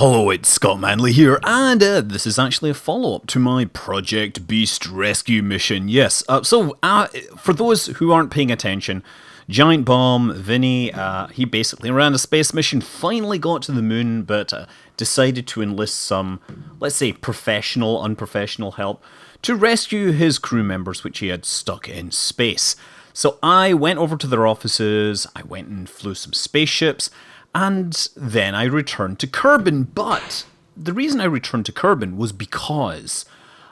Hello, it's Scott Manley here, and this is actually a follow-up to my Project Beast rescue mission. Yes, for those who aren't paying attention, Giant Bomb, Vinny, he basically ran a space mission, finally got to the moon, but decided to enlist some, let's say, professional, unprofessional help to rescue his crew members, which he had stuck in space. So I went over to their offices, I went and flew some spaceships, and then I returned to Kerbin. But the reason I returned to Kerbin was because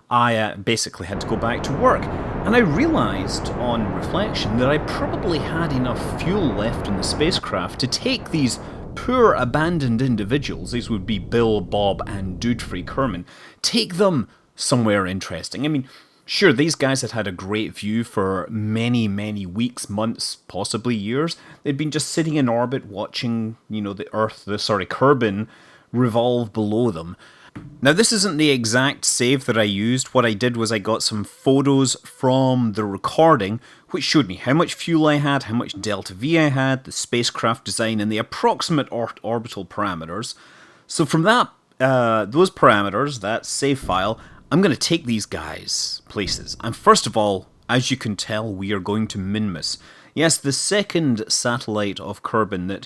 I basically had to go back to work. And I realized on reflection that I probably had enough fuel left in the spacecraft to take these poor abandoned individuals, these would be Bill, Bob, and Dude-Free Kerman, take them somewhere interesting. I mean, sure, these guys had a great view for many, many weeks, months, possibly years. They'd been just sitting in orbit watching, Kerbin revolve below them. Now, this isn't the exact save that I used. What I did was I got some photos from the recording, which showed me how much fuel I had, how much delta V I had, the spacecraft design, and the approximate orbital parameters. So from that, those parameters, that save file, I'm going to take these guys places. And first of all, as you can tell, we are going to Minmus. Yes, the second satellite of Kerbin that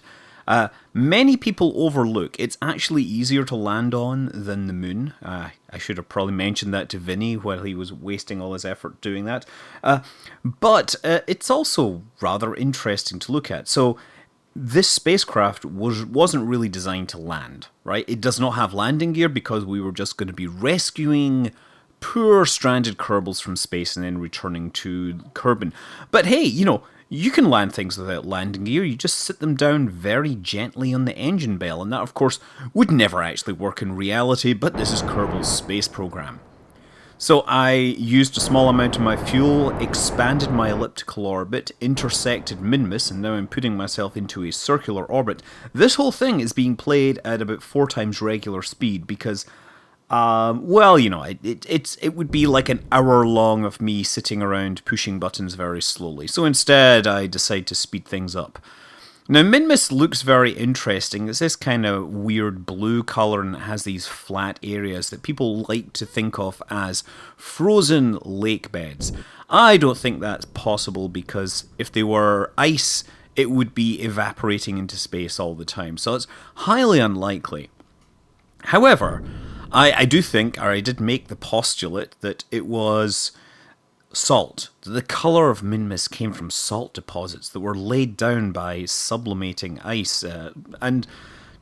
many people overlook. It's actually easier to land on than the moon. I should have probably mentioned that to Vinny while he was wasting all his effort doing that. But it's also rather interesting to look at. So this spacecraft wasn't really designed to land, right? It does not have landing gear because we were just going to be rescuing poor stranded Kerbals from space and then returning to Kerbin. But hey, you can land things without landing gear. You just sit them down very gently on the engine bell, and that, of course, would never actually work in reality, but this is Kerbal's space program. So I used a small amount of my fuel, expanded my elliptical orbit, intersected Minmus, and now I'm putting myself into a circular orbit. This whole thing is being played at about 4 times regular speed because, it would be like an hour long of me sitting around pushing buttons very slowly. So instead, I decide to speed things up. Now, Minmus looks very interesting. It's this kind of weird blue colour, and it has these flat areas that people like to think of as frozen lake beds. I don't think that's possible because if they were ice, it would be evaporating into space all the time. So it's highly unlikely. However, I do think, or I did make the postulate, that it was salt. The colour of Minmus came from salt deposits that were laid down by sublimating ice, and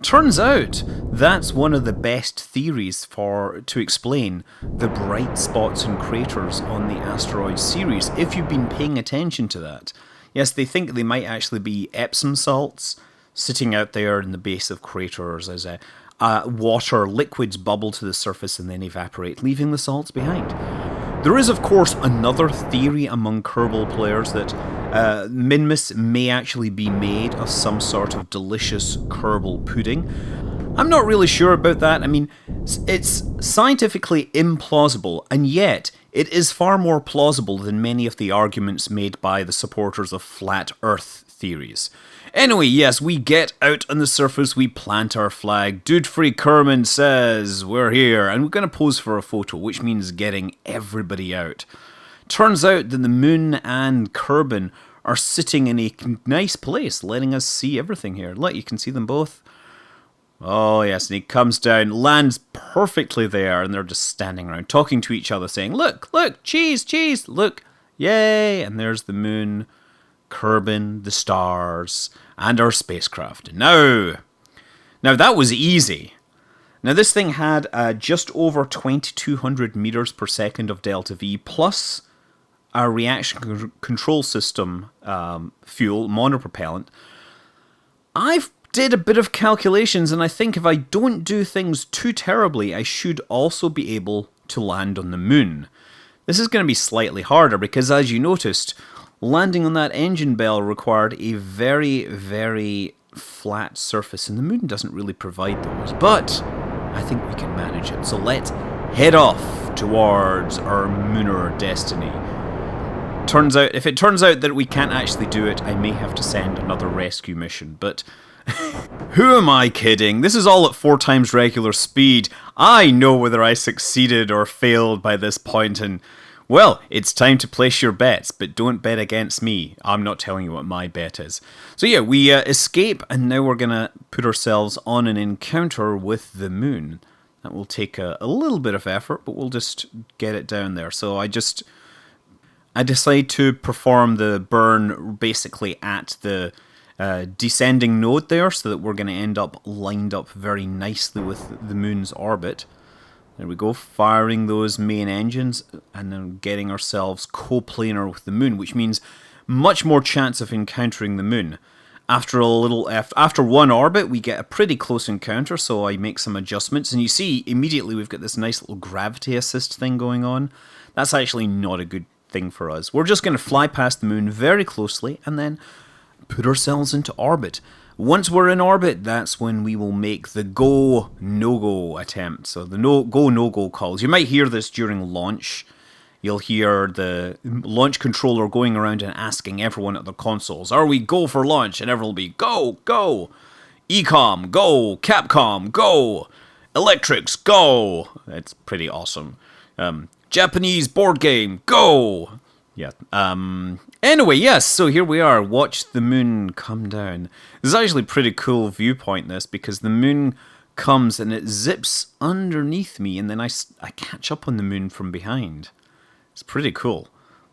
turns out that's one of the best theories to explain the bright spots and craters on the asteroid series, if you've been paying attention to that. Yes, they think they might actually be Epsom salts sitting out there in the base of craters as water liquids bubble to the surface and then evaporate, leaving the salts behind. There is, of course, another theory among Kerbal players that Minmus may actually be made of some sort of delicious Kerbal pudding. I'm not really sure about that. I mean, it's scientifically implausible, and yet it is far more plausible than many of the arguments made by the supporters of flat Earth theories. Anyway, yes, we get out on the surface, we plant our flag. Dude-Free Kerman says, we're here, and we're going to pose for a photo, which means getting everybody out. Turns out that the moon and Kerbin are sitting in a nice place, letting us see everything here. Look, you can see them both. Oh, yes, and he comes down, lands perfectly there, and they're just standing around, talking to each other, saying, look, cheese, look, yay, and there's the moon, Kerbin, the stars, and our spacecraft. Now that was easy. Now this thing had just over 2200 meters per second of delta V, plus our reaction control system fuel, monopropellant. I've did a bit of calculations, and I think if I don't do things too terribly, I should also be able to land on the moon. This is going to be slightly harder because, as you noticed, landing on that engine bell required a very, very flat surface, and the moon doesn't really provide those, but I think we can manage it. So let's head off towards our mooner destiny. If it turns out that we can't actually do it, I may have to send another rescue mission, but Who am I kidding? This is all at 4 times regular speed. I know whether I succeeded or failed by this point, and well, it's time to place your bets, but don't bet against me. I'm not telling you what my bet is. So yeah, we escape, and now we're gonna put ourselves on an encounter with the moon. That will take a little bit of effort, but we'll just get it down there. So I decide to perform the burn basically at the descending node there, so that we're going to end up lined up very nicely with the moon's orbit. There we go, firing those main engines and then getting ourselves coplanar with the moon, which means much more chance of encountering the moon. After one orbit, we get a pretty close encounter, so I make some adjustments, and you see immediately we've got this nice little gravity assist thing going on. That's actually not a good thing for us. We're just going to fly past the moon very closely and then put ourselves into orbit. Once we're in orbit, that's when we will make the go, no-go attempt. So the go, no-go calls. You might hear this during launch. You'll hear the launch controller going around and asking everyone at the consoles, are we go for launch? And everyone will be, go, go. Ecom, go. Capcom, go. Electrics, go. It's pretty awesome. Japanese board game, go. Yeah. Anyway, yes, so here we are. Watch the moon come down. This is actually a pretty cool viewpoint, this, because the moon comes and it zips underneath me, and then I catch up on the moon from behind. It's pretty cool.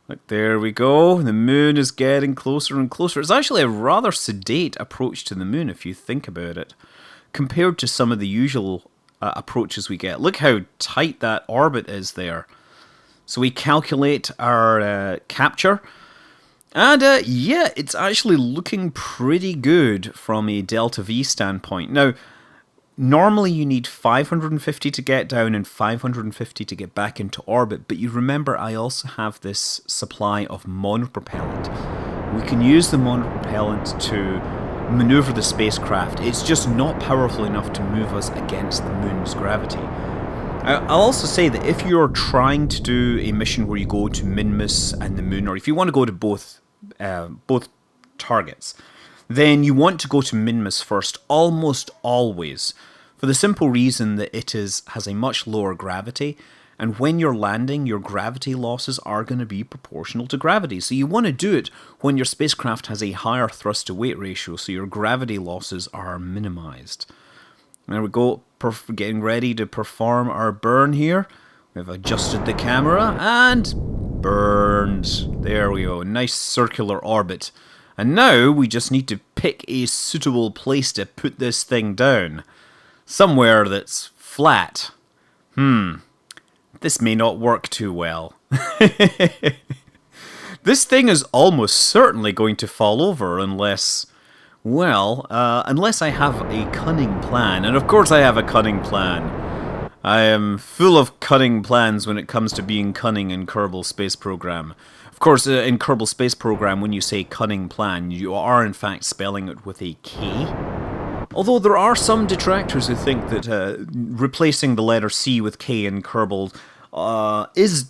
Like, there we go. The moon is getting closer and closer. It's actually a rather sedate approach to the moon, if you think about it, compared to some of the usual approaches we get. Look how tight that orbit is there. So we calculate our capture. And yeah, it's actually looking pretty good from a delta V standpoint. Now, normally you need 550 to get down and 550 to get back into orbit, but you remember I also have this supply of monopropellant. We can use the monopropellant to maneuver the spacecraft. It's just not powerful enough to move us against the moon's gravity. I'll also say that if you're trying to do a mission where you go to Minmus and the moon, or if you want to go to both targets, then you want to go to Minmus first, almost always, for the simple reason that it has a much lower gravity, and when you're landing, your gravity losses are going to be proportional to gravity. So you want to do it when your spacecraft has a higher thrust-to-weight ratio, so your gravity losses are minimized. There we go, getting ready to perform our burn here. We've adjusted the camera and burned. There we go, nice circular orbit. And now we just need to pick a suitable place to put this thing down. Somewhere that's flat. This may not work too well. This thing is almost certainly going to fall over unless... Well, unless I have a cunning plan, and of course I have a cunning plan. I am full of cunning plans when it comes to being cunning in Kerbal Space Program. Of course, in Kerbal Space Program, when you say cunning plan, you are in fact spelling it with a K. Although there are some detractors who think that replacing the letter C with K in Kerbal is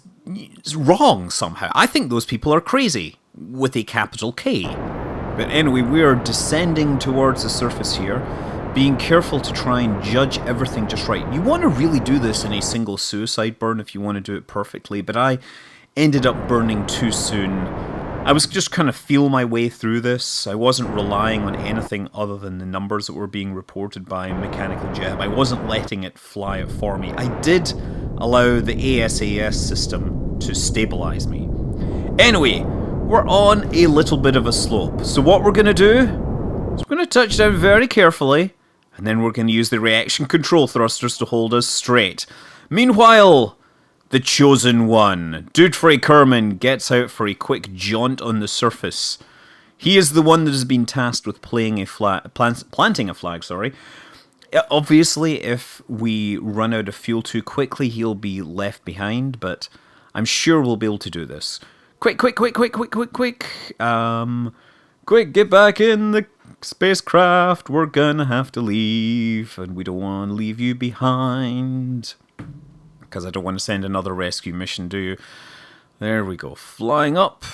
wrong somehow. I think those people are crazy, with a capital K. But anyway, we are descending towards the surface here, being careful to try and judge everything just right. You want to really do this in a single suicide burn if you want to do it perfectly, but I ended up burning too soon. I was just kind of feel my way through this. I wasn't relying on anything other than the numbers that were being reported by Mechanical Jeb. I wasn't letting it fly it for me. I did allow the ASAS system to stabilize me. Anyway, we're on a little bit of a slope. So what we're going to do is we're going to touch down very carefully, and then we're going to use the reaction control thrusters to hold us straight. Meanwhile, the chosen one, Dutfrey Kerman, gets out for a quick jaunt on the surface. He is the one that has been tasked with planting a flag. Obviously, if we run out of fuel too quickly, he'll be left behind, but I'm sure we'll be able to do this. Quick, get back in the spacecraft, we're gonna have to leave, and we don't want to leave you behind. Because I don't want to send another rescue mission, do you? There we go, flying up,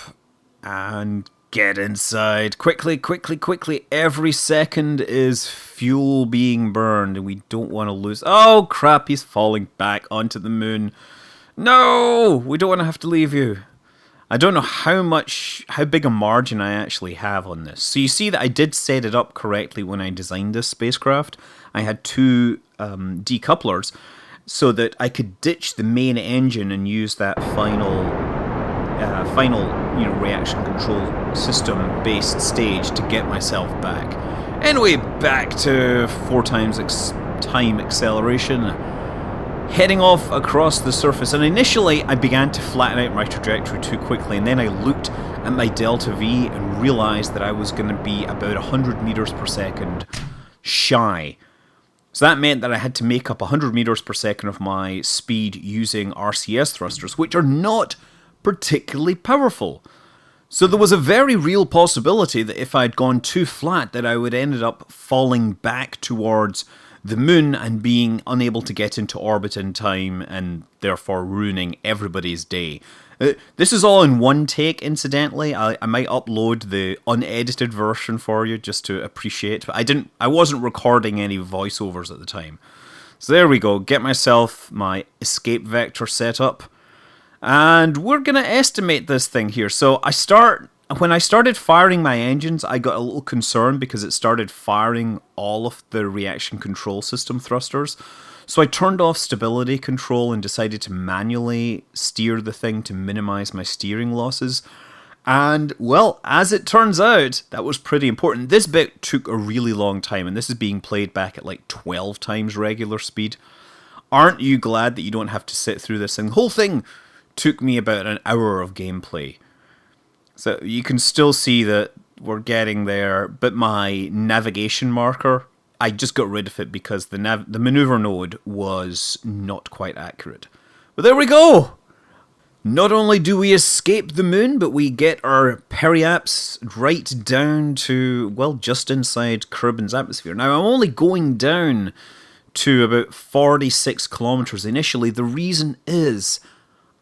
and Get inside. Quickly, quickly, quickly. Every second is fuel being burned, and we don't want to lose. Oh, crap, he's falling back onto the moon. No! We don't want to have to leave you. I don't know how big a margin I actually have on this. So you see that I did set it up correctly when I designed this spacecraft. I had two decouplers so that I could ditch the main engine and use that final reaction control system based stage to get myself back. Anyway, back to 4 times time acceleration. Heading off across the surface, and initially I began to flatten out my trajectory too quickly, and then I looked at my delta V and realized that I was going to be about 100 meters per second shy. So that meant that I had to make up 100 meters per second of my speed using RCS thrusters, which are not particularly powerful. So there was a very real possibility that if I'd gone too flat that I would end up falling back towards the moon and being unable to get into orbit in time and therefore ruining everybody's day. This is all in one take, incidentally. I might upload the unedited version for you just to appreciate, but I wasn't recording any voiceovers at the time. So there we go, get myself my escape vector set up, and we're going to estimate this thing here. So when I started firing my engines, I got a little concerned because it started firing all of the reaction control system thrusters. So I turned off stability control and decided to manually steer the thing to minimize my steering losses. And, well, as it turns out, that was pretty important. This bit took a really long time, and this is being played back at like 12 times regular speed. Aren't you glad that you don't have to sit through this thing? The whole thing took me about an hour of gameplay. So you can still see that we're getting there, but my navigation marker, I just got rid of it because the maneuver node was not quite accurate. But there we go! Not only do we escape the moon, but we get our periaps right down to, well, just inside Kerbin's atmosphere. Now, I'm only going down to about 46 kilometers initially. The reason is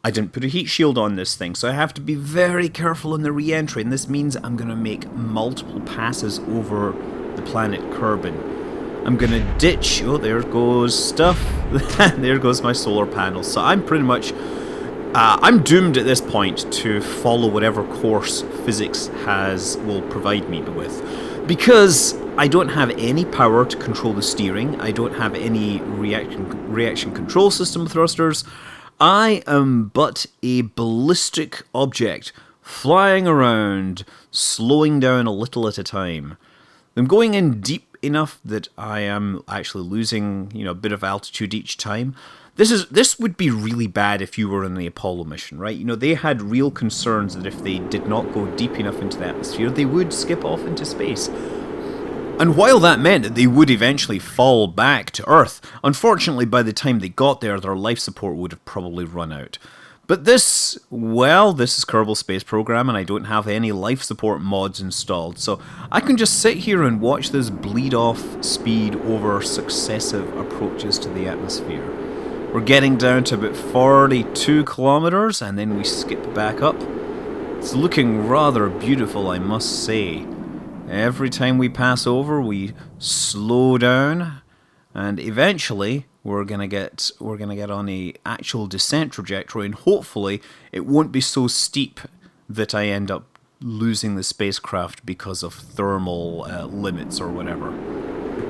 I didn't put a heat shield on this thing, so I have to be very careful in the re-entry, and this means I'm going to make multiple passes over the planet Kerbin. I'm going to ditch... Oh, there goes stuff. There goes my solar panels. So I'm pretty much... I'm doomed at this point to follow whatever course physics will provide me with. Because I don't have any power to control the steering, I don't have any reaction control system thrusters, I am but a ballistic object, flying around, slowing down a little at a time. I'm going in deep enough that I am actually losing, a bit of altitude each time. This would be really bad if you were in the Apollo mission, right? They had real concerns that if they did not go deep enough into the atmosphere, they would skip off into space. And while that meant that they would eventually fall back to Earth, unfortunately by the time they got there, their life support would have probably run out. But this is Kerbal Space Program, and I don't have any life support mods installed, so I can just sit here and watch this bleed off speed over successive approaches to the atmosphere. We're getting down to about 42 kilometers, and then we skip back up. It's looking rather beautiful, I must say. Every time we pass over, we slow down, and eventually we're gonna get on a actual descent trajectory, and hopefully it won't be so steep that I end up losing the spacecraft because of thermal limits or whatever.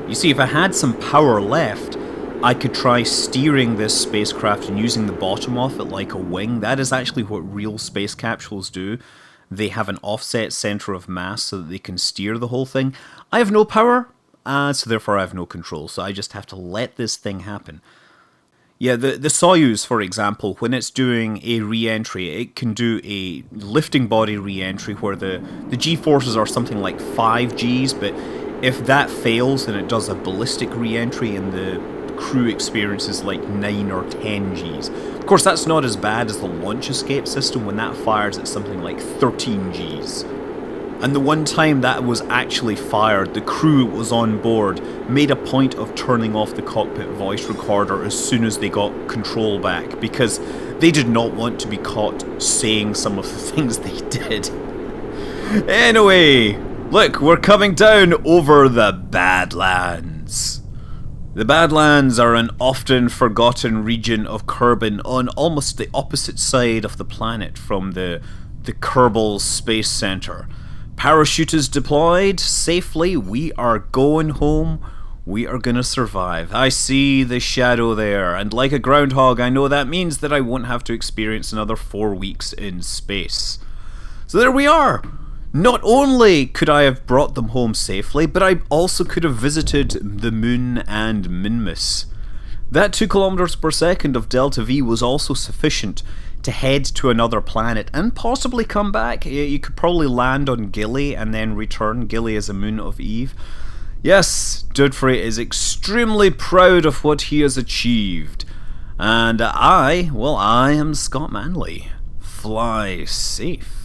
You see, if I had some power left, I could try steering this spacecraft and using the bottom off it like a wing. That is actually what real space capsules do. They have an offset center of mass so that they can steer the whole thing. I have no power, so therefore I have no control, so I just have to let this thing happen. Yeah, the Soyuz, for example, when it's doing a re-entry, it can do a lifting body re-entry where the G-forces are something like 5 Gs, but if that fails, then it does a ballistic re-entry and the crew experiences like 9 or 10 Gs. Of course, that's not as bad as the launch escape system. When that fires at something like 13 Gs. And the one time that was actually fired, the crew was on board, made a point of turning off the cockpit voice recorder as soon as they got control back, because they did not want to be caught saying some of the things they did. Anyway, look, we're coming down over the Badlands. The Badlands are an often forgotten region of Kerbin on almost the opposite side of the planet from the Kerbal Space Center. Parachute is deployed safely. We are going home. We are gonna survive. I see the shadow there, and like a groundhog, I know that means that I won't have to experience another 4 weeks in space. So there we are. Not only could I have brought them home safely, but I also could have visited the moon and Minmus. That 2 kilometers per second of delta V was also sufficient to head to another planet and possibly come back. You could probably land on Gilly and then return. Gilly is a moon of Eve. Yes, Dudfrey is extremely proud of what he has achieved. And I am Scott Manley. Fly safe.